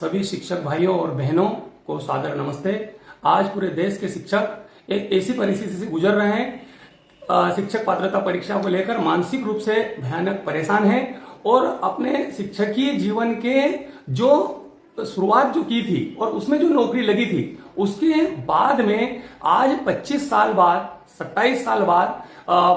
सभी शिक्षक भाइयों और बहनों को सादर नमस्ते। आज पूरे देश के शिक्षक एक ऐसी परिस्थिति से गुजर रहे हैं, शिक्षक पात्रता परीक्षा को लेकर मानसिक रूप से भयानक परेशान हैं और अपने शिक्षकीय जीवन के जो शुरुआत जो की थी और उसमें जो नौकरी लगी थी उसके बाद में आज 25 साल बाद 27 साल बाद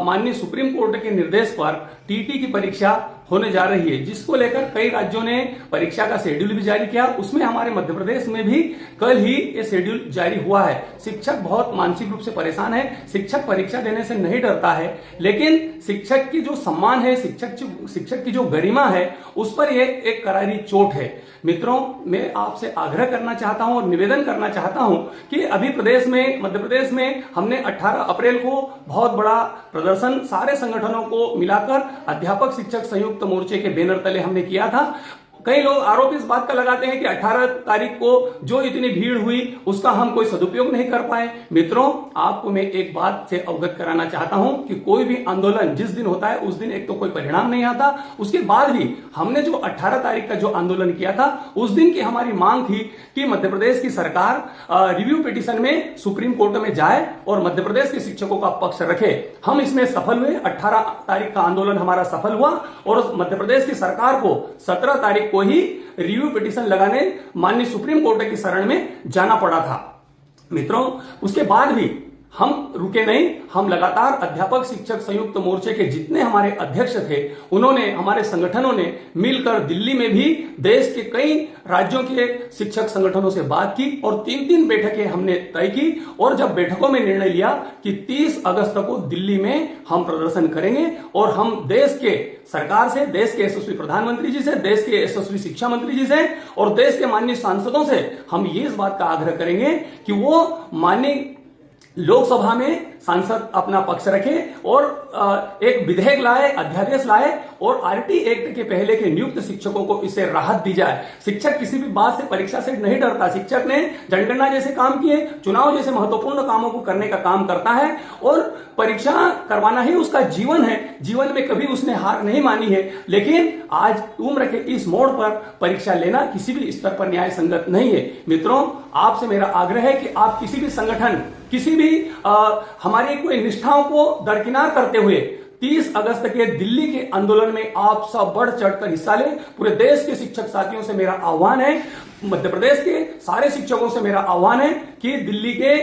माननीय सुप्रीम कोर्ट के निर्देश पर टीटी की परीक्षा होने जा रही है, जिसको लेकर कई राज्यों ने परीक्षा का शेड्यूल भी जारी किया। उसमें हमारे मध्य प्रदेश में भी कल ही ये शेड्यूल जारी हुआ है। शिक्षक बहुत मानसिक रूप से परेशान है। शिक्षक परीक्षा देने से नहीं डरता है, लेकिन शिक्षक की जो सम्मान है, शिक्षक की जो गरिमा है, उस पर ये एक करारी चोट है। मित्रों, मैं आपसे आग्रह करना चाहता हूं और निवेदन करना चाहता हूं कि अभी मध्य प्रदेश में हमने 18 अप्रैल को बहुत बड़ा प्रदर्शन सारे संगठनों को मिलाकर अध्यापक शिक्षक संयुक्त मोर्चे के बैनर तले हमने किया था। कई लोग आरोप इस बात का लगाते हैं कि 18 तारीख को जो इतनी भीड़ हुई उसका हम कोई सदुपयोग नहीं कर पाए। मित्रों, आपको मैं एक बात से अवगत कराना चाहता हूं कि कोई भी आंदोलन जिस दिन होता है उस दिन एक तो कोई परिणाम नहीं आता, उसके बाद भी हमने जो 18 तारीख का जो आंदोलन किया था उस दिन की हमारी मांग थी कि मध्य प्रदेश की सरकार रिव्यू पिटीशन में सुप्रीम कोर्ट में जाए और मध्य प्रदेश के शिक्षकों का पक्ष रखे। हम इसमें सफल हुए। 18 तारीख का आंदोलन हमारा सफल हुआ और मध्य प्रदेश की सरकार को 17 तारीख को ही रिव्यू पिटीशन लगाने माननीय सुप्रीम कोर्ट की शरण में जाना पड़ा था। मित्रों, उसके बाद भी हम रुके नहीं। हम लगातार अध्यापक शिक्षक संयुक्त मोर्चे के जितने हमारे अध्यक्ष थे उन्होंने, हमारे संगठनों ने मिलकर दिल्ली में भी देश के कई राज्यों के शिक्षक संगठनों से बात की और 3-3 बैठकें हमने तय की और जब बैठकों में निर्णय लिया कि 30 अगस्त को दिल्ली में हम प्रदर्शन करेंगे और हम देश के सरकार से, देश के यशस्वी प्रधानमंत्री जी से, देश के यशस्वी शिक्षा मंत्री जी से और देश के माननीय सांसदों से हम ये इस बात का आग्रह करेंगे कि वो माननीय लोकसभा में सांसद अपना पक्ष रखे और एक विधेयक लाए, अध्यादेश लाए और आरटी एक्ट के पहले के नियुक्त शिक्षकों को इससे राहत दी जाए। शिक्षक किसी भी बात से, परीक्षा से नहीं डरता। शिक्षक ने जनगणना जैसे काम किए, चुनाव जैसे महत्वपूर्ण कामों को करने का काम करता है और परीक्षा करवाना ही उसका जीवन है। जीवन में कभी उसने हार नहीं मानी है, लेकिन आज उम्र के इस मोड़ पर परीक्षा लेना किसी भी स्तर पर न्याय संगत नहीं है। मित्रों, आपसे मेरा आग्रह है कि आप किसी भी संगठन, किसी भी हमारी कोई निष्ठाओं को दरकिनार करते हुए 30 अगस्त के दिल्ली के आंदोलन में आप सब बढ़ चढ़कर हिस्सा लें। पूरे देश के शिक्षक साथियों से मेरा आह्वान है, मध्य प्रदेश के सारे शिक्षकों से मेरा आह्वान है कि दिल्ली के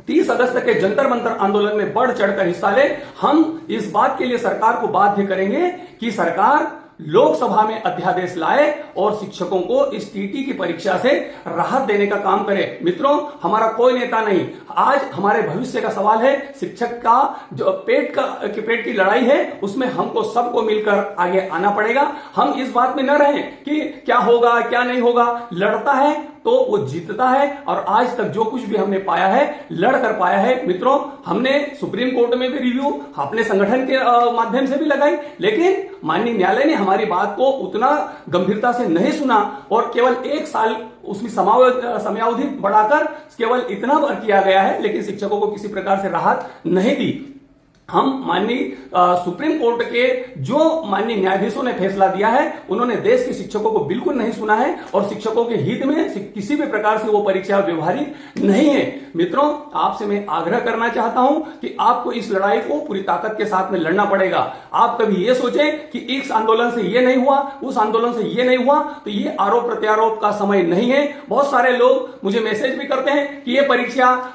30 अगस्त के जंतर मंतर आंदोलन में बढ़ चढ़कर हिस्सा ले। हम इस बात के लिए सरकार को बाध्य करेंगे कि सरकार लोकसभा में अध्यादेश लाए और शिक्षकों को इस टीटी की परीक्षा से राहत देने का काम करे। मित्रों, हमारा कोई नेता नहीं, आज हमारे भविष्य का सवाल है। शिक्षक का जो पेट की लड़ाई है उसमें हमको सबको मिलकर आगे आना पड़ेगा। हम इस बात में न रहें कि क्या होगा क्या नहीं होगा। लड़ता है तो वो जीतता है और आज तक जो कुछ भी हमने पाया है लड़ कर पाया है। मित्रों, हमने सुप्रीम कोर्ट में भी रिव्यू अपने संगठन के माध्यम से भी लगाई, लेकिन माननीय न्यायालय ने हमारी बात को उतना गंभीरता से नहीं सुना और केवल 1 साल उसकी समयावधि बढ़ाकर केवल इतना भर किया गया है, लेकिन शिक्षकों को किसी प्रकार से राहत नहीं दी। हम माननीय सुप्रीम कोर्ट के जो माननीय न्यायाधीशों ने फैसला दिया है उन्होंने देश के शिक्षकों को बिल्कुल नहीं सुना है और शिक्षकों के हित में किसी भी प्रकार से वो परीक्षा व्यवहारिक नहीं है। मित्रों, आपसे मैं आग्रह करना चाहता हूं कि आपको इस लड़ाई को पूरी ताकत के साथ में लड़ना पड़ेगा। आप कभी ये सोचें कि इस आंदोलन से ये नहीं हुआ, उस आंदोलन से ये नहीं हुआ, तो ये आरोप प्रत्यारोप का समय नहीं है। बहुत सारे लोग मुझे मैसेज भी करते हैं कि ये परीक्षा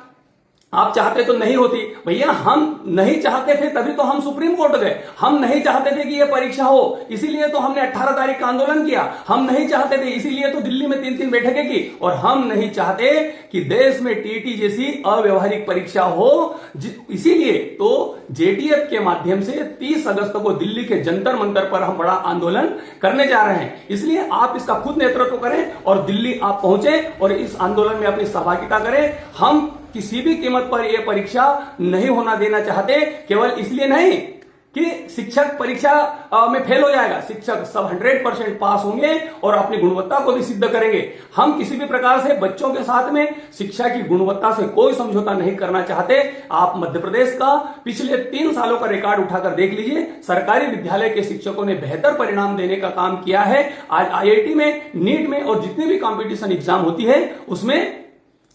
आप चाहते तो नहीं होती। भैया, हम नहीं चाहते थे तभी तो हम सुप्रीम कोर्ट गए। हम नहीं चाहते थे कि यह परीक्षा हो, इसीलिए तो हमने 18 तारीख का आंदोलन किया। हम नहीं चाहते थे, इसीलिए तो दिल्ली में 3-3 बैठकें की। और हम नहीं चाहते कि देश में टीटी जैसी अव्यवहारिक परीक्षा हो, इसीलिए तो जेटीएफ के माध्यम से 30 अगस्त को दिल्ली के जंतर मंतर पर हम बड़ा आंदोलन करने जा रहे हैं। इसलिए आप इसका खुद नेतृत्व करें और दिल्ली आप पहुंचे और इस आंदोलन में अपनी सहभागिता करें। हम किसी भी कीमत पर यह परीक्षा नहीं होना देना चाहते, केवल इसलिए नहीं कि शिक्षक परीक्षा में फेल हो जाएगा। शिक्षक सब 100% पास होंगे और अपनी गुणवत्ता को भी सिद्ध करेंगे। हम किसी भी प्रकार से बच्चों के साथ में शिक्षा की गुणवत्ता से कोई समझौता नहीं करना चाहते। आप मध्य प्रदेश का पिछले 3 सालों का रिकॉर्ड उठाकर देख लीजिए। सरकारी विद्यालय के शिक्षकों ने बेहतर परिणाम देने का काम किया है। आज IIT में, नीट में और जितनी भी कंपटीशन एग्जाम होती है उसमें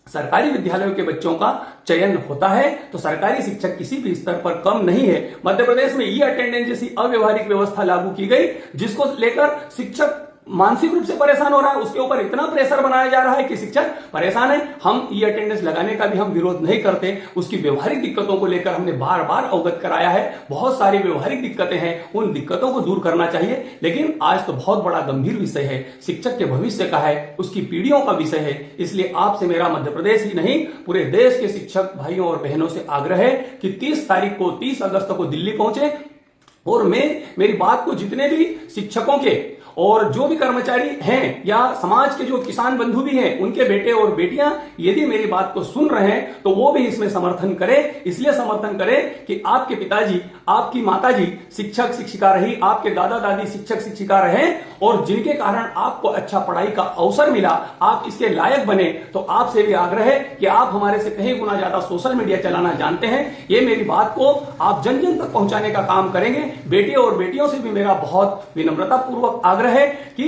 सरकारी विद्यालयों के बच्चों का चयन होता है। तो सरकारी शिक्षक किसी भी स्तर पर कम नहीं है। मध्य प्रदेश में ई अटेंडेंस जैसी अव्यवहारिक व्यवस्था लागू की गई, जिसको लेकर शिक्षक मानसिक रूप से परेशान हो रहा है। उसके ऊपर इतना प्रेशर बनाया जा रहा है कि शिक्षक परेशान है। हम ई अटेंडेंस लगाने का भी हम विरोध नहीं करते। उसकी व्यवहारिक दिक्कतों को लेकर हमने बार बार अवगत कराया है। बहुत सारी व्यवहारिक दिक्कतें हैं, उन दिक्कतों को दूर करना चाहिए। लेकिन आज तो बहुत बड़ा गंभीर विषय है, शिक्षक के भविष्य का है, उसकी पीढ़ियों का विषय है। इसलिए आपसे मेरा मध्य प्रदेश ही नहीं पूरे देश के शिक्षक भाइयों और बहनों से आग्रह है कि 30 अगस्त को दिल्ली पहुंचे और मेरी बात को जितने भी शिक्षकों के और जो भी कर्मचारी हैं या समाज के जो किसान बंधु भी हैं, उनके बेटे और बेटियां यदि मेरी बात को सुन रहे हैं तो वो भी इसमें समर्थन करें। इसलिए समर्थन करें कि आपके पिताजी, आपकी माताजी शिक्षक शिक्षिका रही, आपके दादा दादी शिक्षक शिक्षिका रहे और जिनके कारण आपको अच्छा पढ़ाई का अवसर मिला, आप इसके लायक बने। तो आपसे भी आग्रह है कि आप हमारे से कहीं गुना ज्यादा सोशल मीडिया चलाना जानते हैं। ये मेरी बात को आप जन जन तक पहुंचाने का काम करेंगे। बेटे और बेटियों से भी मेरा बहुत विनम्रता पूर्वक आग्रह है कि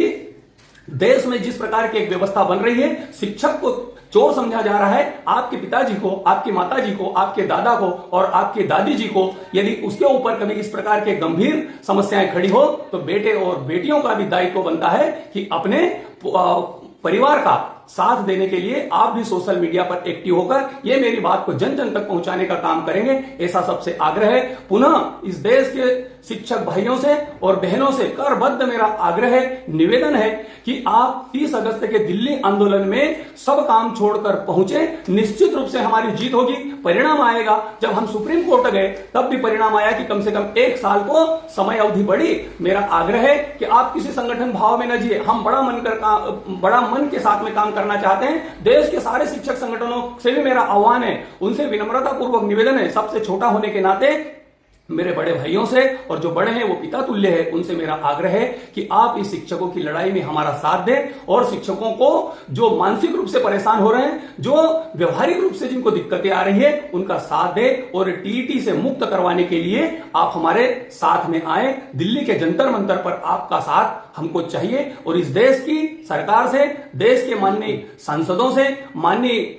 देश में जिस प्रकार की एक व्यवस्था बन रही है, शिक्षक को चोर समझा जा रहा है। आपके पिताजी को, आपकी माताजी को, आपके दादा को और आपके दादी जी को यदि उसके ऊपर कभी इस प्रकार के गंभीर समस्याएं खड़ी हो तो बेटे और बेटियों का भी दायित्व बनता है कि अपने परिवार का साथ देने के लिए आप भी सोशल मीडिया पर एक्टिव होकर ये मेरी बात को जन जन तक पहुंचाने का काम करेंगे, ऐसा सबसे आग्रह है। पुनः इस देश के शिक्षक भाइयों से और बहनों से करबद्ध मेरा आग्रह है, निवेदन है कि आप 30 अगस्त के दिल्ली आंदोलन में सब काम छोड़कर पहुंचे। निश्चित रूप से हमारी जीत होगी। परिणाम आएगा। जब हम सुप्रीम कोर्ट गए तब भी परिणाम आया कि कम से कम 1 साल को समय अवधि बढ़ी। मेरा आग्रह है कि आप किसी संगठन भाव में न जिए। हम बड़ा मन के साथ में काम करना चाहते हैं। देश के सारे शिक्षक संगठनों से भी मेरा आह्वान है, उनसे विनम्रता पूर्वक निवेदन है, सबसे छोटा होने के नाते मेरे बड़े भाइयों से और जो बड़े हैं वो पिता तुल्य है, उनसे मेरा आग्रह है कि आप इस शिक्षकों की लड़ाई में हमारा साथ दें और शिक्षकों को जो मानसिक रूप से परेशान हो रहे हैं, जो व्यवहारिक रूप से जिनको दिक्कतें आ रही है, उनका साथ दें और टीईटी से मुक्त करवाने के लिए आप हमारे साथ में आए। दिल्ली के जंतर मंतर पर आपका साथ हमको चाहिए और इस देश की सरकार से, देश के माननीय सांसदों से, माननीय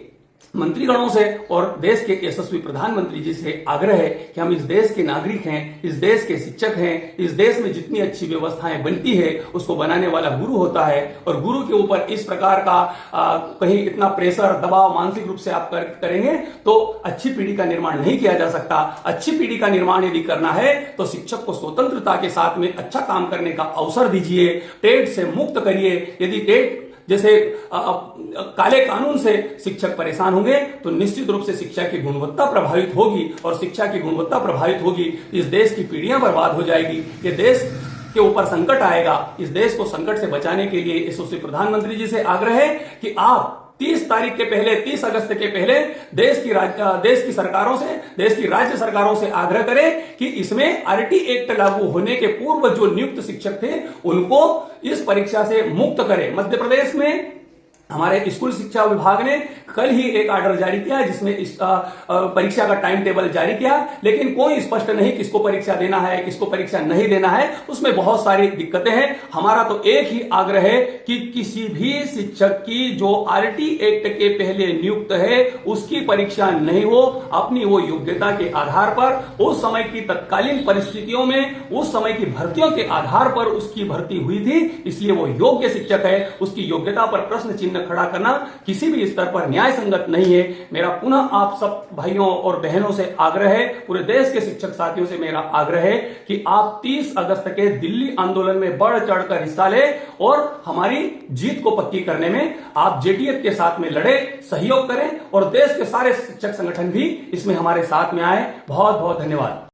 मंत्रीगणों से और देश के यशस्वी प्रधानमंत्री जी से आग्रह है कि हम इस देश के नागरिक हैं, इस देश के शिक्षक हैं। इस देश में जितनी अच्छी व्यवस्थाएं बनती है उसको बनाने वाला गुरु होता है और गुरु के ऊपर इस प्रकार का कहीं इतना प्रेशर, दबाव मानसिक रूप से आप करेंगे तो अच्छी पीढ़ी का निर्माण नहीं किया जा सकता। अच्छी पीढ़ी का निर्माण यदि करना है तो शिक्षक को स्वतंत्रता के साथ में अच्छा काम करने का अवसर दीजिए, टेट से मुक्त करिए। यदि टेट जैसे काले कानून से शिक्षक परेशान होंगे तो निश्चित रूप से शिक्षा की गुणवत्ता प्रभावित होगी और शिक्षा की गुणवत्ता प्रभावित होगी, इस देश की पीढ़ियां बर्बाद हो जाएगी। ये देश के ऊपर संकट आएगा। इस देश को संकट से बचाने के लिए यशस्वी प्रधानमंत्री जी से आग्रह है कि आप 30 तारीख के पहले, 30 अगस्त के पहले देश की सरकारों से, देश की राज्य सरकारों से आग्रह करें कि इसमें आरटी एक्ट लागू होने के पूर्व जो नियुक्त शिक्षक थे उनको इस परीक्षा से मुक्त करें। मध्य प्रदेश में हमारे स्कूल शिक्षा विभाग ने कल ही एक ऑर्डर जारी किया जिसमें इस परीक्षा का टाइम टेबल जारी किया, लेकिन कोई स्पष्ट नहीं किसको परीक्षा देना है, किसको परीक्षा नहीं देना है। उसमें बहुत सारी दिक्कतें हैं। हमारा तो एक ही आग्रह है कि किसी भी शिक्षक की जो आरटी एक्ट के पहले नियुक्त है उसकी परीक्षा नहीं हो। अपनी वो योग्यता के आधार पर, उस समय की तत्कालीन परिस्थितियों में, उस समय की भर्तियों के आधार पर उसकी भर्ती हुई थी, इसलिए वो योग्य शिक्षक है। उसकी योग्यता पर प्रश्न चिन्ह खड़ा करना किसी भी स्तर पर न्याय संगत नहीं है। मेरा पुनः आप सब भाइयों और बहनों से आग्रह है, पूरे देश के शिक्षक साथियों से मेरा आग्रह है कि आप 30 अगस्त के दिल्ली आंदोलन में बढ़ चढ़कर हिस्सा लें और हमारी जीत को पक्की करने में आप जेडीएफ के साथ में लड़े, सहयोग करें और देश के सारे शिक्षक संगठन भी इसमें हमारे साथ में आए। बहुत बहुत धन्यवाद।